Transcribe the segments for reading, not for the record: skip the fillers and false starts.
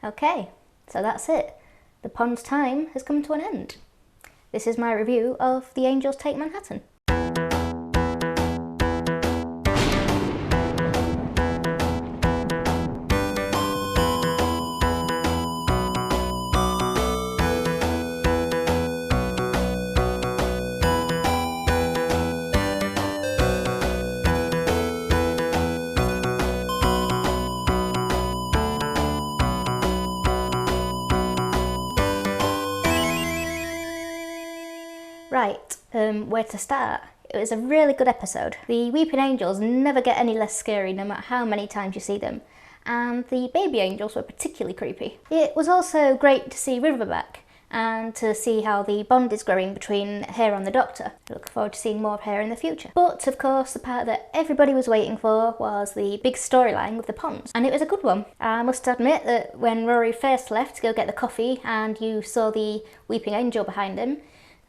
Okay, so that's it. The pond's time has come to an end. This is my review of The Angels Take Manhattan. Right, where to start? It was a really good episode. The Weeping Angels never get any less scary no matter how many times you see them, and the baby angels were particularly creepy. It was also great to see River back, and to see how the bond is growing between her and the Doctor. I look forward to seeing more of her in the future. But of course the part that everybody was waiting for was the big storyline with the ponds, and it was a good one. I must admit that when Rory first left to go get the coffee and you saw the Weeping Angel behind him,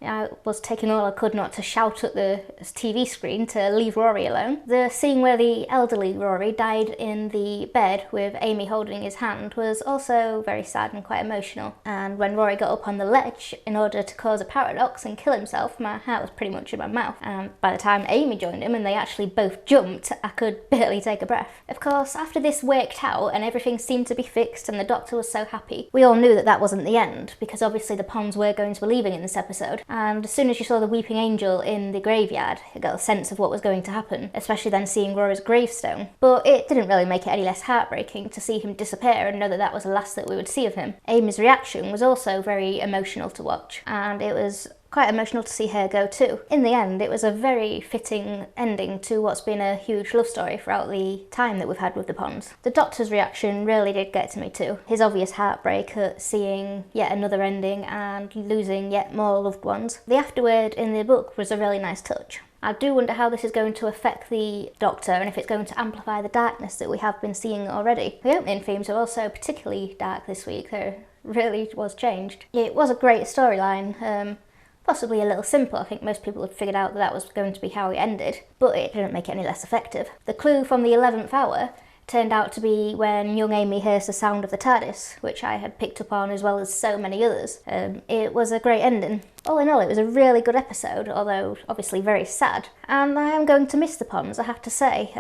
I was taking all I could not to shout at the TV screen to leave Rory alone. The scene where the elderly Rory died in the bed with Amy holding his hand was also very sad and quite emotional. And when Rory got up on the ledge in order to cause a paradox and kill himself, my heart was pretty much in my mouth. And by the time Amy joined him and they actually both jumped, I could barely take a breath. Of course, after this worked out and everything seemed to be fixed and the Doctor was so happy, we all knew that that wasn't the end, because obviously the ponds were going to be leaving in this episode. And as soon as you saw the Weeping Angel in the graveyard, you got a sense of what was going to happen, especially then seeing Rory's gravestone. But it didn't really make it any less heartbreaking to see him disappear and know that that was the last that we would see of him. Amy's reaction was also very emotional to watch, and it was quite emotional to see her go too. In the end, it was a very fitting ending to what's been a huge love story throughout the time that we've had with the ponds. The Doctor's reaction really did get to me too. His obvious heartbreak at seeing yet another ending and losing yet more loved ones. The afterword in the book was a really nice touch. I do wonder how this is going to affect the Doctor and if it's going to amplify the darkness that we have been seeing already. The opening themes are also particularly dark this week. There really was changed. It was a great storyline. Possibly a little simple. I think most people had figured out that that was going to be how it ended, but it didn't make it any less effective. The clue from the 11th hour turned out to be when young Amy hears the sound of the TARDIS, which I had picked up on as well as so many others. It was a great ending. All in all, it was a really good episode, although obviously very sad. And I am going to miss the ponds, I have to say.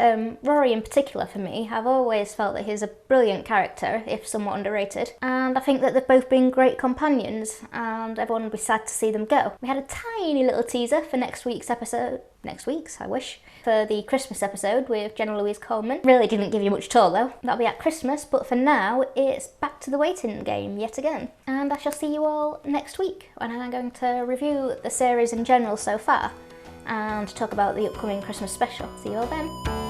Rory in particular for me, I've always felt that he's a brilliant character, if somewhat underrated. And I think that they've both been great companions, and everyone would be sad to see them go. We had a tiny little teaser for next week's episode. Next week's, I wish. For the Christmas episode with Jenna Louise Coleman. Really didn't give you much at all though. That'll be at Christmas, but for now, it's back to the waiting game yet again. And I shall see you all next week when I'm going to review the series in general so far and talk about the upcoming Christmas special. See you all then.